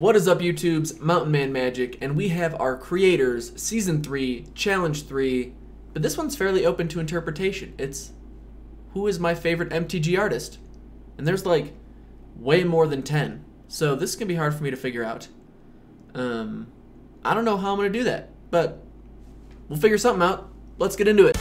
What is up, YouTube's Mountain Man Magic, and we have our Creators Season 3, Challenge 3, but this one's fairly open to interpretation. It's, who is my favorite MTG artist? And there's like, way more than 10, so this is going to be hard for me to figure out. I don't know how I'm going to do that, but we'll figure something out. Let's get into it.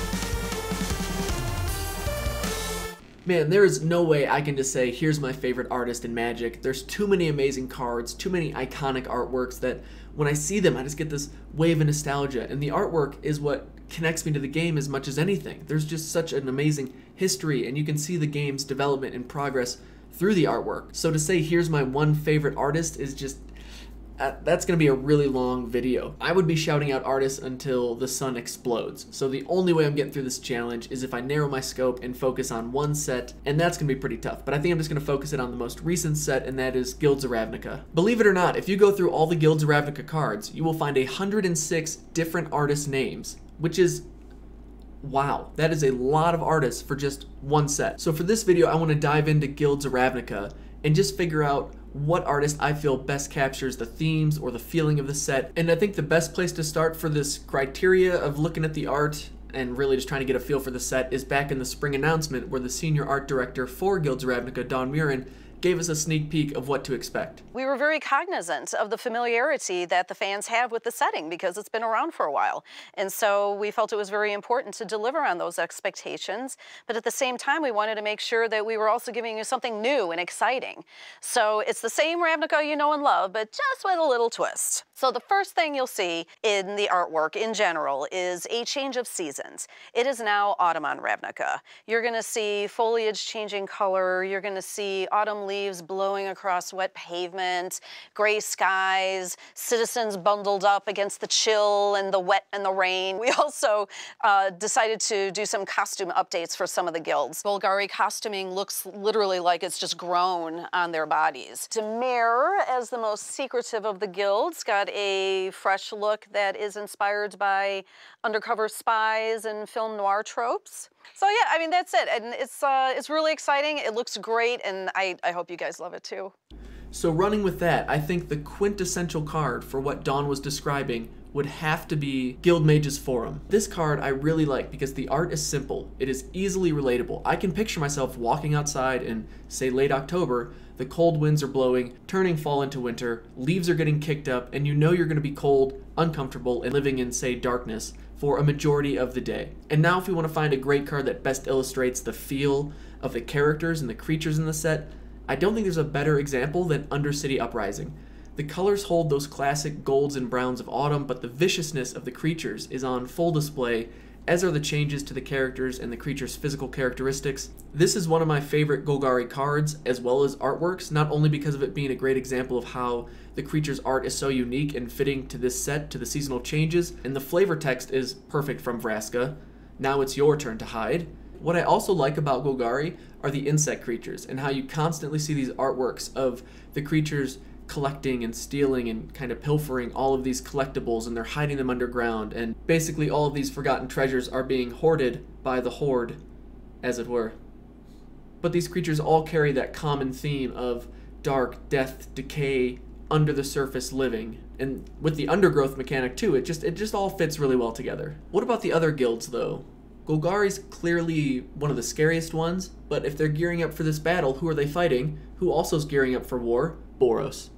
Man, there is no way I can just say, here's my favorite artist in Magic. There's too many amazing cards, too many iconic artworks that when I see them, I just get this wave of nostalgia. And the artwork is what connects me to the game as much as anything. There's just such an amazing history, and you can see the game's development and progress through the artwork. So to say, here's my one favorite artist is just, that's going to be a really long video. I would be shouting out artists until the sun explodes. So the only way I'm getting through this challenge is if I narrow my scope and focus on one set, and that's going to be pretty tough. But I think I'm just going to focus it on the most recent set, and that is Guilds of Ravnica. Believe it or not, if you go through all the Guilds of Ravnica cards, you will find 106 different artist names, which is, wow, that is a lot of artists for just one set. So for this video, I want to dive into Guilds of Ravnica and just figure out what artist I feel best captures the themes or the feeling of the set. And I think the best place to start for this criteria of looking at the art and really just trying to get a feel for the set is back in the spring announcement where the senior art director for Guilds of Ravnica, Don Murin, gave us a sneak peek of what to expect. We were very cognizant of the familiarity that the fans have with the setting because it's been around for a while. And so we felt it was very important to deliver on those expectations. But at the same time, we wanted to make sure that we were also giving you something new and exciting. So it's the same Ravnica you know and love, but just with a little twist. So the first thing you'll see in the artwork in general is a change of seasons. It is now autumn on Ravnica. You're going to see foliage changing color. You're going to see autumn leaves blowing across wet pavement, gray skies, citizens bundled up against the chill and the wet and the rain. We also decided to do some costume updates for some of the guilds. Golgari costuming looks literally like it's just grown on their bodies. Dimir, as the most secretive of the guilds, got a fresh look that is inspired by undercover spies and film noir tropes. So yeah, I mean, that's it. And it's really exciting. It looks great, and I hope you guys love it too. So running with that, I think the quintessential card for what Dawn was describing would have to be Guildmage's Forum. This card I really like because the art is simple. It is easily relatable. I can picture myself walking outside in, say, late October, the cold winds are blowing, turning fall into winter, leaves are getting kicked up, and you know you're going to be cold, uncomfortable, and living in, say, darkness for a majority of the day. And now if we want to find a great card that best illustrates the feel of the characters and the creatures in the set, I don't think there's a better example than Undercity Uprising. The colors hold those classic golds and browns of autumn, but the viciousness of the creatures is on full display, as are the changes to the characters and the creatures' physical characteristics. This is one of my favorite Golgari cards, as well as artworks, not only because of it being a great example of how the creature's art is so unique and fitting to this set, to the seasonal changes, and the flavor text is perfect from Vraska. Now it's your turn to hide. What I also like about Golgari are the insect creatures, and how you constantly see these artworks of the creatures collecting and stealing and kind of pilfering all of these collectibles, and they're hiding them underground, and basically all of these forgotten treasures are being hoarded by the horde, as it were. But these creatures all carry that common theme of dark, death, decay, under the surface living, and with the undergrowth mechanic too, it just all fits really well together. What about the other guilds though? Golgari's clearly one of the scariest ones, but if they're gearing up for this battle, who are they fighting? Who also is gearing up for war? Boros.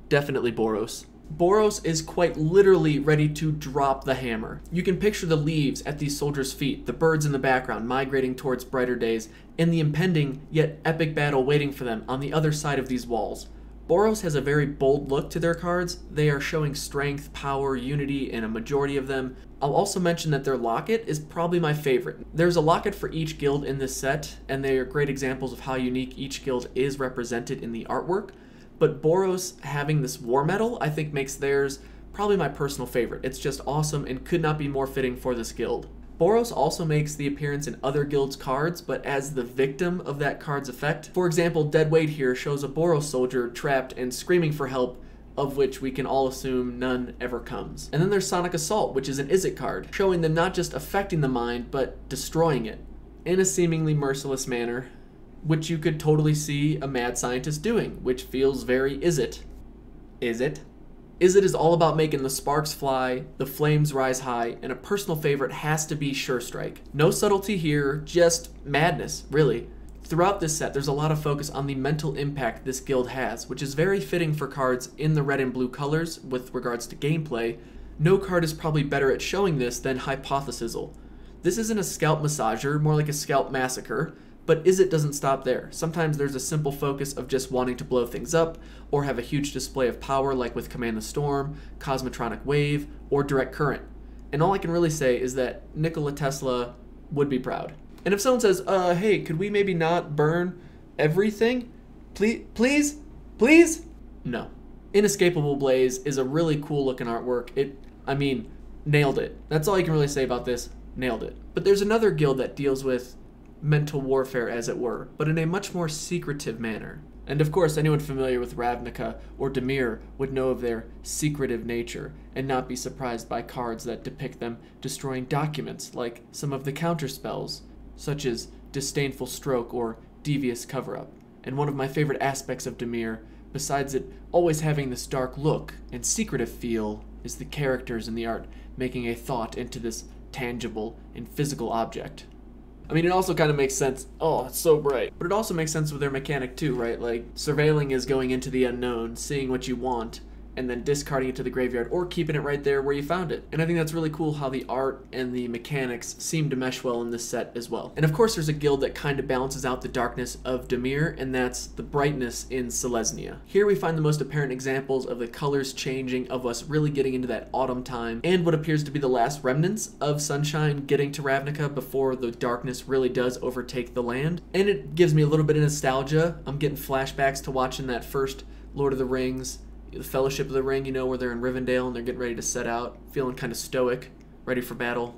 Definitely Boros. Boros is quite literally ready to drop the hammer. You can picture the leaves at these soldiers' feet, the birds in the background migrating towards brighter days, and the impending yet epic battle waiting for them on the other side of these walls. Boros has a very bold look to their cards. They are showing strength, power, unity in a majority of them. I'll also mention that their locket is probably my favorite. There's a locket for each guild in this set, and they are great examples of how unique each guild is represented in the artwork. But Boros having this war medal, I think makes theirs probably my personal favorite. It's just awesome and could not be more fitting for this guild. Boros also makes the appearance in other guilds' cards, but as the victim of that card's effect. For example, Dead Weight here shows a Boros soldier trapped and screaming for help, of which we can all assume none ever comes. And then there's Sonic Assault, which is an Izzet card, showing them not just affecting the mind, but destroying it in a seemingly merciless manner, which you could totally see a mad scientist doing, which feels very Izzet. Is it? Is It is all about making the sparks fly, the flames rise high, and a personal favorite has to be Sure Strike. No subtlety here, just madness, really. Throughout this set, there's a lot of focus on the mental impact this guild has, which is very fitting for cards in the red and blue colors with regards to gameplay. No card is probably better at showing this than Hypothesizal. This isn't a scalp massager, more like a scalp massacre, but Is It doesn't stop there. Sometimes there's a simple focus of just wanting to blow things up, or have a huge display of power like with Command the Storm, Cosmotronic Wave, or Direct Current. And all I can really say is that Nikola Tesla would be proud. And if someone says, hey, could we maybe not burn everything? Please? No. Inescapable Blaze is a really cool looking artwork. Nailed it. That's all you can really say about this. Nailed it. But there's another guild that deals with mental warfare, as it were, but in a much more secretive manner. And of course, anyone familiar with Ravnica or Dimir would know of their secretive nature, and not be surprised by cards that depict them destroying documents, like some of the counterspells, such as Disdainful Stroke or Devious Cover-Up. And one of my favorite aspects of Dimir, besides it always having this dark look and secretive feel, is the characters in the art making a thought into this tangible and physical object. It also kind of makes sense. Oh, it's so bright. But it also makes sense with their mechanic too, right? Like, surveilling is going into the unknown, seeing what you want, and then discarding it to the graveyard, or keeping it right there where you found it. And I think that's really cool how the art and the mechanics seem to mesh well in this set as well. And of course there's a guild that kind of balances out the darkness of Dimir, and that's the brightness in Selesnya. Here we find the most apparent examples of the colors changing, of us really getting into that autumn time, and what appears to be the last remnants of sunshine getting to Ravnica before the darkness really does overtake the land. And it gives me a little bit of nostalgia. I'm getting flashbacks to watching that first Lord of the Rings, the Fellowship of the Ring, where they're in Rivendell and they're getting ready to set out, feeling kind of stoic, ready for battle.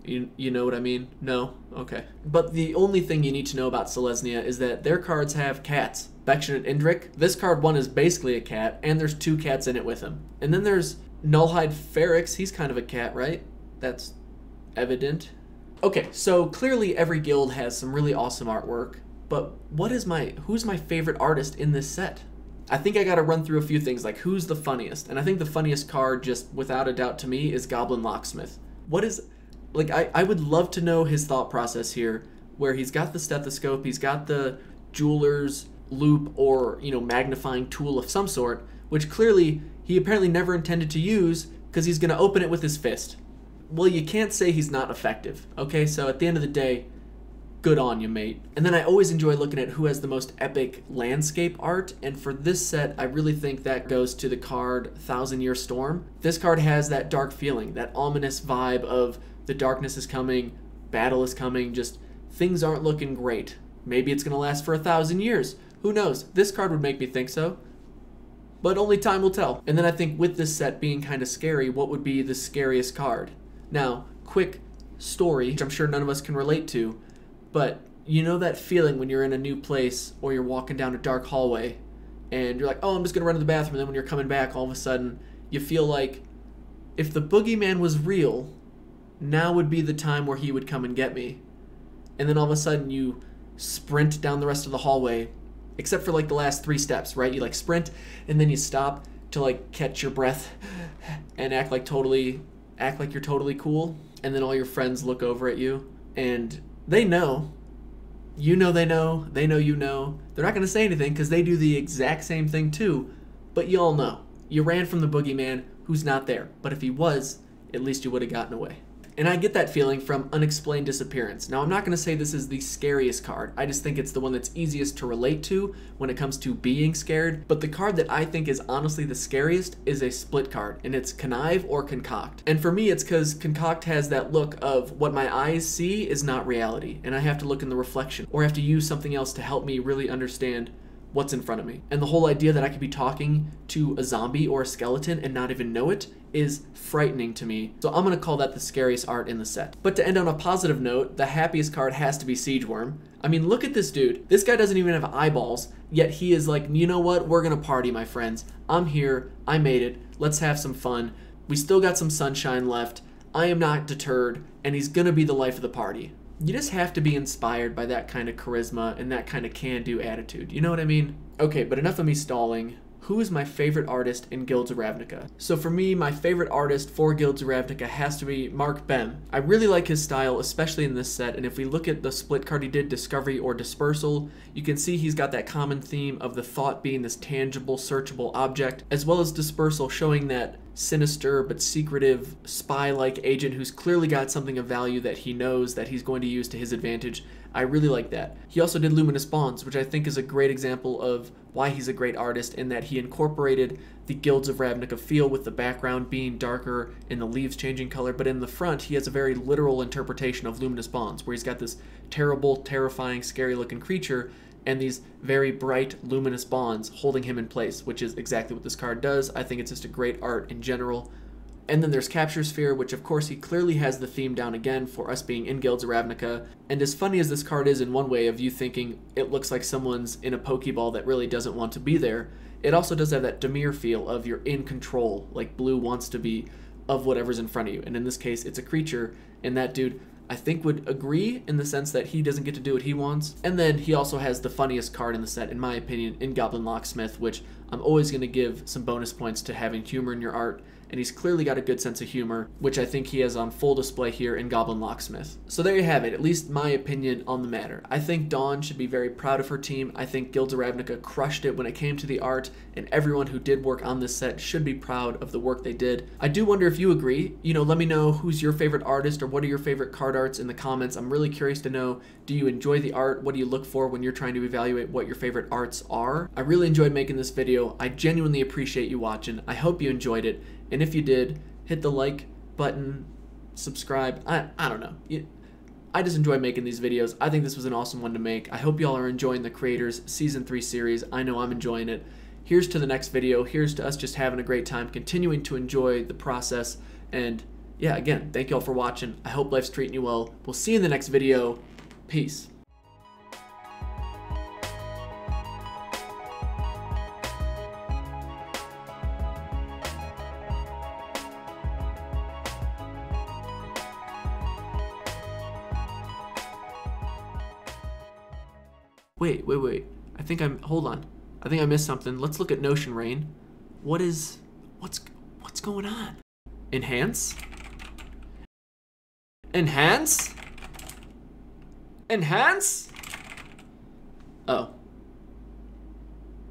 You know what I mean? No? Okay. But the only thing you need to know about Selesnya is that their cards have cats. Bection and Indrik. This card 1 is basically a cat, and there's 2 cats in it with him. And then there's Nullhide Ferrix. He's kind of a cat, right? That's evident. Okay, so clearly every guild has some really awesome artwork, but who's my favorite artist in this set? I think I gotta run through a few things, like who's the funniest? And I think the funniest card, just without a doubt to me, is Goblin Locksmith. I would love to know his thought process here, where he's got the stethoscope, he's got the jeweler's loop or, magnifying tool of some sort, which clearly he apparently never intended to use because he's gonna open it with his fist. Well, you can't say he's not effective, okay? So at the end of the day, good on you, mate. And then I always enjoy looking at who has the most epic landscape art, and for this set, I really think that goes to the card Thousand Year Storm. This card has that dark feeling, that ominous vibe of the darkness is coming, battle is coming, just things aren't looking great. Maybe it's gonna last for 1,000 years. Who knows? This card would make me think so. But only time will tell. And then I think with this set being kind of scary, what would be the scariest card? Now, quick story, which I'm sure none of us can relate to, but you know that feeling when you're in a new place or you're walking down a dark hallway and you're like, oh, I'm just going to run to the bathroom, and then when you're coming back, all of a sudden you feel like if the boogeyman was real, now would be the time where he would come and get me. And then all of a sudden you sprint down the rest of the hallway, except for like the last 3 steps, right? You like sprint and then you stop to like catch your breath and act like you're totally cool. And then all your friends look over at you and they know. You know they know. They know you know. They're not going to say anything because they do the exact same thing too. But you all know. You ran from the boogeyman who's not there. But if he was, at least you would have gotten away. And I get that feeling from Unexplained Disappearance. Now, I'm not going to say this is the scariest card. I just think it's the one that's easiest to relate to when it comes to being scared. But the card that I think is honestly the scariest is a split card, and it's Connive or Concoct. And for me, it's because Concoct has that look of what my eyes see is not reality, and I have to look in the reflection, or I have to use something else to help me really understand what's in front of me. And the whole idea that I could be talking to a zombie or a skeleton and not even know it is frightening to me. So I'm gonna call that the scariest art in the set. But to end on a positive note, the happiest card has to be Siege Worm. I mean, look at this dude. This guy doesn't even have eyeballs, yet he is like, you know what? We're gonna party, my friends. I'm here, I made it, let's have some fun. We still got some sunshine left. I am not deterred, and he's gonna be the life of the party. You just have to be inspired by that kind of charisma and that kind of can-do attitude. You know what I mean? Okay, but enough of me stalling. who is my favorite artist in Guilds of Ravnica? So for me, my favorite artist for Guilds of Ravnica has to be Mark Bem. I really like his style, especially in this set, and if we look at the split card he did, Discovery or Dispersal, you can see he's got that common theme of the thought being this tangible, searchable object, as well as Dispersal showing that sinister but secretive spy-like agent who's clearly got something of value that he knows that he's going to use to his advantage. I really like that. He also did Luminous Bonds, which I think is a great example of why he's a great artist, in that he incorporated the Guilds of Ravnica feel with the background being darker and the leaves changing color, but in the front he has a very literal interpretation of Luminous Bonds, where he's got this terrible, terrifying, scary looking creature and these very bright, luminous bonds holding him in place, which is exactly what this card does. I think it's just a great art in general. And then there's Capture Sphere, which of course he clearly has the theme down again for us being in Guilds of Ravnica. And as funny as this card is in one way of you thinking it looks like someone's in a Pokeball that really doesn't want to be there, it also does have that Dimir feel of you're in control, like blue wants to be, of whatever's in front of you. And in this case, it's a creature, and that dude I think would agree in the sense that he doesn't get to do what he wants. And then he also has the funniest card in the set, in my opinion, in Goblin Locksmith, which I'm always going to give some bonus points to having humor in your art. And he's clearly got a good sense of humor, which I think he has on full display here in Goblin Locksmith. So there you have it, at least my opinion on the matter. I think Dawn should be very proud of her team. I think Guilds of Ravnica crushed it when it came to the art, and everyone who did work on this set should be proud of the work they did. I do wonder if you agree. You know, let me know who's your favorite artist or what are your favorite card arts in the comments. I'm really curious to know, do you enjoy the art? What do you look for when you're trying to evaluate what your favorite arts are? I really enjoyed making this video. I genuinely appreciate you watching. I hope you enjoyed it. And if you did, hit the like button, subscribe. I don't know. I just enjoy making these videos. I think this was an awesome one to make. I hope y'all are enjoying the Creators Season 3 series. I know I'm enjoying it. Here's to the next video. Here's to us just having a great time, continuing to enjoy the process. And yeah, again, thank y'all for watching. I hope life's treating you well. We'll see you in the next video. Peace. Wait. Hold on. I think I missed something. Let's look at Notion Rain. What's going on? Enhance? Enhance? Enhance? Oh.